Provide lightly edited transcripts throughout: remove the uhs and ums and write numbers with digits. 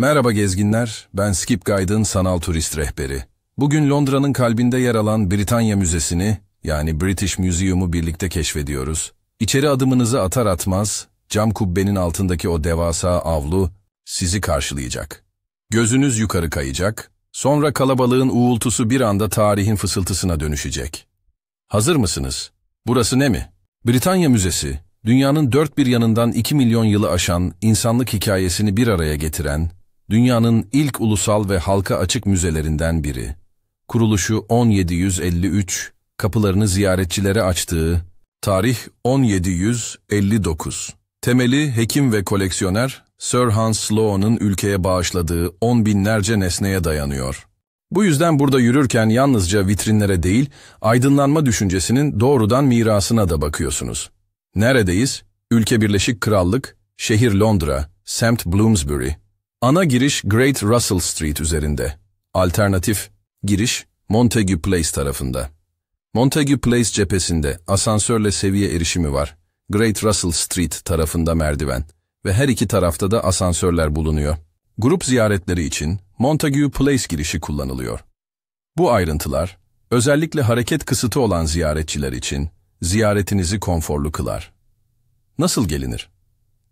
Merhaba gezginler, ben Skip Guide'ın sanal turist rehberi. Bugün Londra'nın kalbinde yer alan Britanya Müzesi'ni, yani British Museum'u birlikte keşfediyoruz. İçeri adımınızı atar atmaz, cam kubbenin altındaki o devasa avlu sizi karşılayacak. Gözünüz yukarı kayacak, sonra kalabalığın uğultusu bir anda tarihin fısıltısına dönüşecek. Hazır mısınız? Burası ne mi? Britanya Müzesi, dünyanın dört bir yanından 2 milyon yılı aşan insanlık hikayesini bir araya getiren, dünyanın ilk ulusal ve halka açık müzelerinden biri. Kuruluşu 1753, kapılarını ziyaretçilere açtığı, tarih 1759. Temeli hekim ve koleksiyoner Sir Hans Sloane'ın ülkeye bağışladığı 10 binlerce nesneye dayanıyor. Bu yüzden burada yürürken yalnızca vitrinlere değil, aydınlanma düşüncesinin doğrudan mirasına da bakıyorsunuz. Neredeyiz? Ülke Birleşik Krallık, şehir Londra, semt Bloomsbury. Ana giriş Great Russell Street üzerinde. Alternatif giriş Montague Place tarafında. Montague Place cephesinde asansörle seviye erişimi var. Great Russell Street tarafında merdiven ve her iki tarafta da asansörler bulunuyor. Grup ziyaretleri için Montague Place girişi kullanılıyor. Bu ayrıntılar, özellikle hareket kısıtı olan ziyaretçiler için ziyaretinizi konforlu kılar. Nasıl gelinir?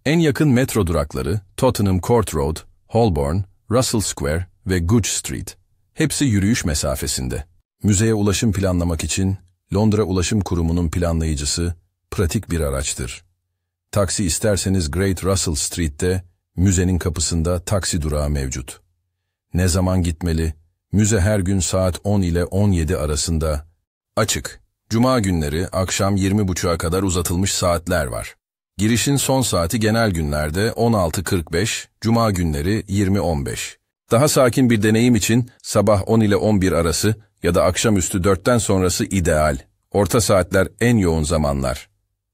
En yakın metro durakları Tottenham Court Road, Holborn, Russell Square ve Goodge Street. Hepsi yürüyüş mesafesinde. Müzeye ulaşım planlamak için Londra Ulaşım Kurumu'nun planlayıcısı pratik bir araçtır. Taksi isterseniz Great Russell Street'te müzenin kapısında taksi durağı mevcut. Ne zaman gitmeli? Müze her gün saat 10 ile 17 arasında açık. Cuma günleri akşam 20.30'a kadar uzatılmış saatler var. Girişin son saati genel günlerde 16.45, cuma günleri 20.15. Daha sakin bir deneyim için sabah 10 ile 11 arası ya da akşamüstü 4'ten sonrası ideal. Orta saatler en yoğun zamanlar.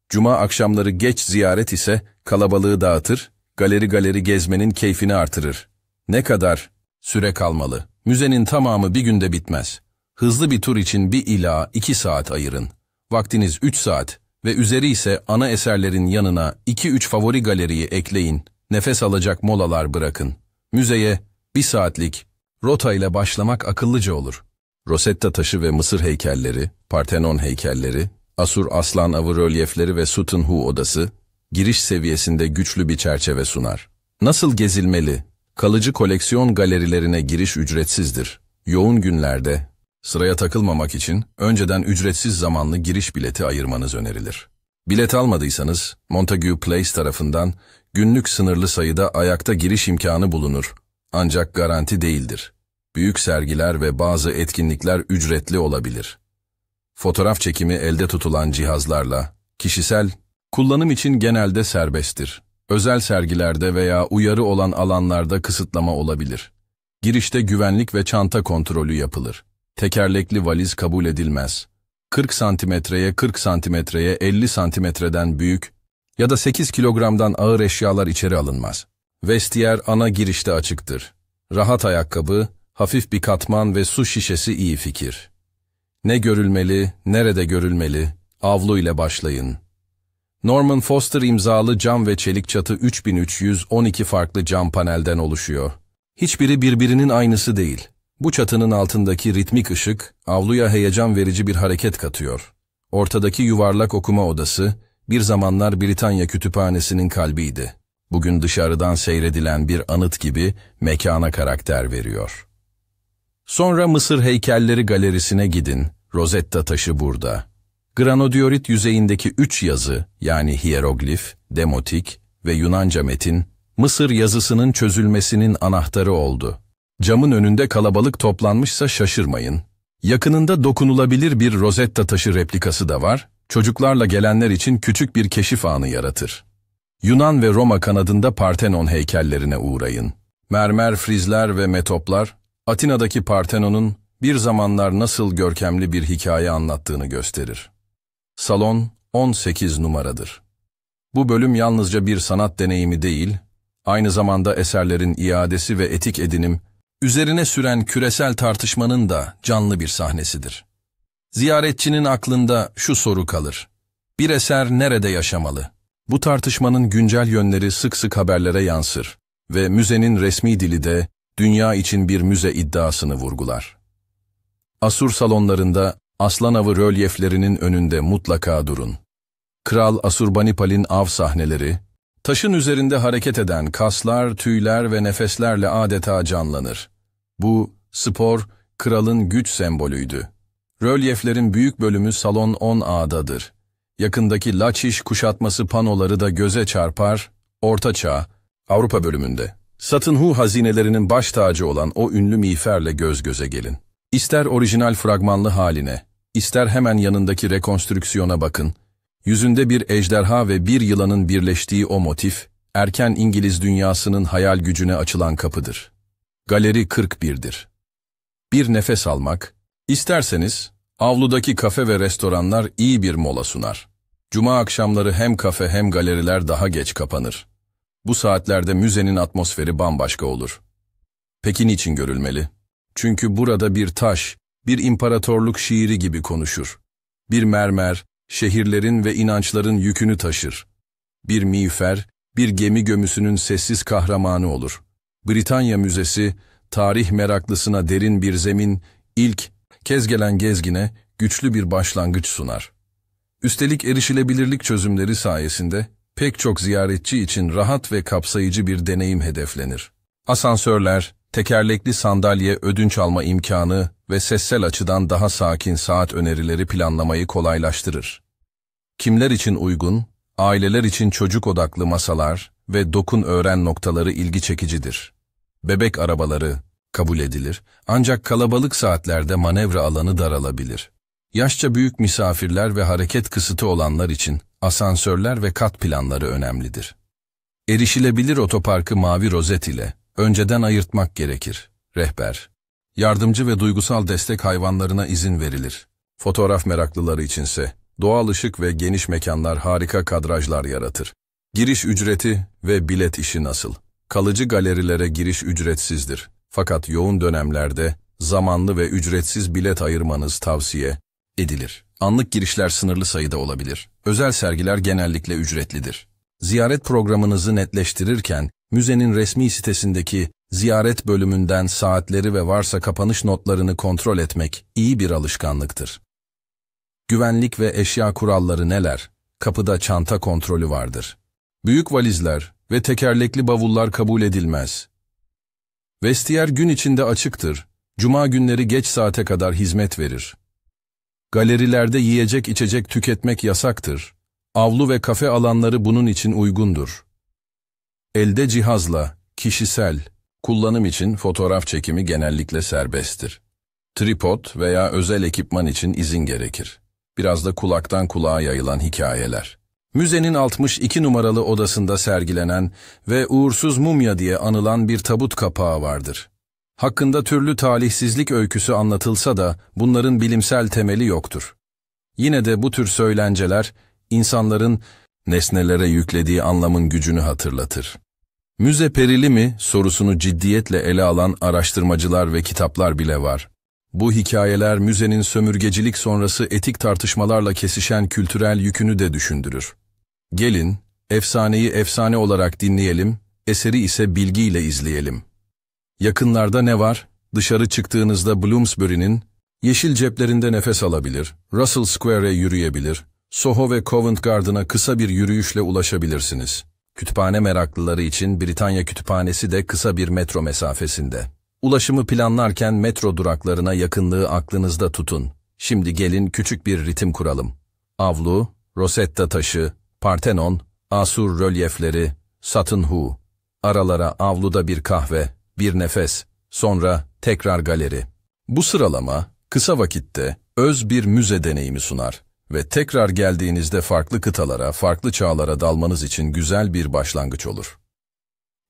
Cuma akşamları geç ziyaret ise kalabalığı dağıtır, galeri gezmenin keyfini artırır. Ne kadar süre kalmalı? Müzenin tamamı bir günde bitmez. Hızlı bir tur için 1 ila 2 saat ayırın. Vaktiniz 3 saat ve üzeri ise ana eserlerin yanına 2-3 favori galeriyi ekleyin. Nefes alacak molalar bırakın. Müzeye 1 saatlik rota ile başlamak akıllıca olur. Rosetta taşı ve Mısır heykelleri, Parthenon heykelleri, Asur aslan avı rölyefleri ve Sutun Hoo odası, giriş seviyesinde güçlü bir çerçeve sunar. Nasıl gezilmeli? Kalıcı koleksiyon galerilerine giriş ücretsizdir. Yoğun günlerde sıraya takılmamak için önceden ücretsiz zamanlı giriş bileti ayırmanız önerilir. Bilet almadıysanız Montague Place tarafından günlük sınırlı sayıda ayakta giriş imkanı bulunur. Ancak garanti değildir. Büyük sergiler ve bazı etkinlikler ücretli olabilir. Fotoğraf çekimi elde tutulan cihazlarla, kişisel kullanım için genelde serbesttir. Özel sergilerde veya uyarı olan alanlarda kısıtlama olabilir. Girişte güvenlik ve çanta kontrolü yapılır. Tekerlekli valiz kabul edilmez. 40 santimetreye 40 santimetreye 50 santimetreden büyük ya da 8 kilogramdan ağır eşyalar içeri alınmaz. Vestiyer ana girişte açıktır. Rahat ayakkabı, hafif bir katman ve su şişesi iyi fikir. Ne görülmeli, nerede görülmeli? Avlu ile başlayın. Norman Foster imzalı cam ve çelik çatı 3312 farklı cam panelden oluşuyor. Hiçbiri birbirinin aynısı değil. Bu çatının altındaki ritmik ışık, avluya heyecan verici bir hareket katıyor. Ortadaki yuvarlak okuma odası, bir zamanlar Britanya Kütüphanesi'nin kalbiydi. Bugün dışarıdan seyredilen bir anıt gibi mekana karakter veriyor. Sonra Mısır Heykelleri Galerisi'ne gidin. Rosetta taşı burada. Granodiorit yüzeyindeki 3 yazı, yani hieroglif, demotik ve Yunanca metin, Mısır yazısının çözülmesinin anahtarı oldu. Camın önünde kalabalık toplanmışsa şaşırmayın. Yakınında dokunulabilir bir Rosetta taşı replikası da var, çocuklarla gelenler için küçük bir keşif anı yaratır. Yunan ve Roma kanadında Parthenon heykellerine uğrayın. Mermer frizler ve metoplar, Atina'daki Parthenon'un bir zamanlar nasıl görkemli bir hikaye anlattığını gösterir. Salon 18 numaradır. Bu bölüm yalnızca bir sanat deneyimi değil, aynı zamanda eserlerin iadesi ve etik edinim, üzerine süren küresel tartışmanın da canlı bir sahnesidir. Ziyaretçinin aklında şu soru kalır: bir eser nerede yaşamalı? Bu tartışmanın güncel yönleri sık sık haberlere yansır. ve müzenin resmi dili de dünya için bir müze iddiasını vurgular. Asur salonlarında aslan avı rölyeflerinin önünde mutlaka durun. Kral Asurbanipal'in av sahneleri, taşın üzerinde hareket eden kaslar, tüyler ve nefeslerle adeta canlanır. Bu spor, kralın güç sembolüydü. Rölyeflerin büyük bölümü salon 10A'dadır. Yakındaki Laçiş kuşatması panoları da göze çarpar, Orta Çağ, Avrupa bölümünde. Satınhu hazinelerinin baş tacı olan o ünlü miğferle göz göze gelin. İster orijinal fragmanlı haline, ister hemen yanındaki rekonstrüksiyona bakın. Yüzünde bir ejderha ve bir yılanın birleştiği o motif, erken İngiliz dünyasının hayal gücüne açılan kapıdır. Galeri 41'dir. Bir nefes almak, isterseniz avludaki kafe ve restoranlar iyi bir mola sunar. Cuma akşamları hem kafe hem galeriler daha geç kapanır. Bu saatlerde müzenin atmosferi bambaşka olur. Peki niçin görülmeli? Çünkü burada bir taş, bir imparatorluk şiiri gibi konuşur. Bir mermer, şehirlerin ve inançların yükünü taşır. Bir miğfer, bir gemi gömüsünün sessiz kahramanı olur. Britanya Müzesi, tarih meraklısına derin bir zemin, ilk kez gelen gezgine güçlü bir başlangıç sunar. Üstelik erişilebilirlik çözümleri sayesinde pek çok ziyaretçi için rahat ve kapsayıcı bir deneyim hedeflenir. Asansörler, tekerlekli sandalye ödünç alma imkanı ve sessel açıdan daha sakin saat önerileri planlamayı kolaylaştırır. Kimler için uygun, aileler için çocuk odaklı masalar ve dokun öğren noktaları ilgi çekicidir. Bebek arabaları kabul edilir, ancak kalabalık saatlerde manevra alanı daralabilir. Yaşça büyük misafirler ve hareket kısıtı olanlar için asansörler ve kat planları önemlidir. Erişilebilir otoparkı mavi rozet ile önceden ayırtmak gerekir. Rehber, yardımcı ve duygusal destek hayvanlarına izin verilir. Fotoğraf meraklıları içinse doğal ışık ve geniş mekanlar harika kadrajlar yaratır. Giriş ücreti ve bilet işi nasıl? Kalıcı galerilere giriş ücretsizdir. Fakat yoğun dönemlerde zamanlı ve ücretsiz bilet ayırmanız tavsiye edilir. Anlık girişler sınırlı sayıda olabilir. Özel sergiler genellikle ücretlidir. Ziyaret programınızı netleştirirken müzenin resmi sitesindeki ziyaret bölümünden saatleri ve varsa kapanış notlarını kontrol etmek iyi bir alışkanlıktır. Güvenlik ve eşya kuralları neler? Kapıda çanta kontrolü vardır. Büyük valizler ve tekerlekli bavullar kabul edilmez. Vestiyer gün içinde açıktır. Cuma günleri geç saate kadar hizmet verir. Galerilerde yiyecek içecek tüketmek yasaktır. Avlu ve kafe alanları bunun için uygundur. Elde cihazla, kişisel, kullanım için fotoğraf çekimi genellikle serbesttir. Tripod veya özel ekipman için izin gerekir. Biraz da kulaktan kulağa yayılan hikayeler. Müzenin 62 numaralı odasında sergilenen ve uğursuz mumya diye anılan bir tabut kapağı vardır. Hakkında türlü talihsizlik öyküsü anlatılsa da bunların bilimsel temeli yoktur. Yine de bu tür söylenceler, insanların nesnelere yüklediği anlamın gücünü hatırlatır. Müze perili mi sorusunu ciddiyetle ele alan araştırmacılar ve kitaplar bile var. Bu hikayeler müzenin sömürgecilik sonrası etik tartışmalarla kesişen kültürel yükünü de düşündürür. Gelin, efsaneyi efsane olarak dinleyelim, eseri ise bilgiyle izleyelim. Yakınlarda ne var? Dışarı çıktığınızda Bloomsbury'nin yeşil ceplerinde nefes alabilir, Russell Square'e yürüyebilir, Soho ve Covent Garden'a kısa bir yürüyüşle ulaşabilirsiniz. Kütüphane meraklıları için Britanya Kütüphanesi de kısa bir metro mesafesinde. Ulaşımı planlarken metro duraklarına yakınlığı aklınızda tutun. Şimdi gelin küçük bir ritim kuralım. Avlu, Rosetta taşı, Parthenon, Asur rölyefleri, Satınhu. Aralara avluda bir kahve, bir nefes, sonra tekrar galeri. Bu sıralama kısa vakitte öz bir müze deneyimi sunar ve tekrar geldiğinizde farklı kıtalara, farklı çağlara dalmanız için güzel bir başlangıç olur.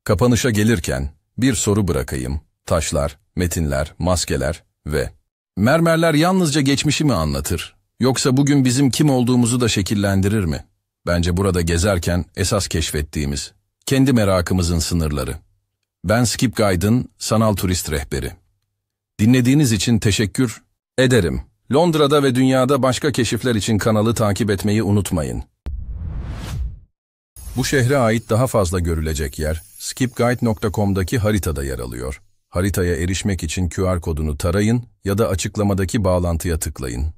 Kapanışa gelirken bir soru bırakayım. Taşlar, metinler, maskeler ve mermerler yalnızca geçmişi mi anlatır? Yoksa bugün bizim kim olduğumuzu da şekillendirir mi? Bence burada gezerken esas keşfettiğimiz, kendi merakımızın sınırları. Ben Skip Guide'ın sanal turist rehberi. Dinlediğiniz için teşekkür ederim. Londra'da ve dünyada başka keşifler için kanalı takip etmeyi unutmayın. Bu şehre ait daha fazla görülecek yer, skipguide.com'daki haritada yer alıyor. Haritaya erişmek için QR kodunu tarayın ya da açıklamadaki bağlantıya tıklayın.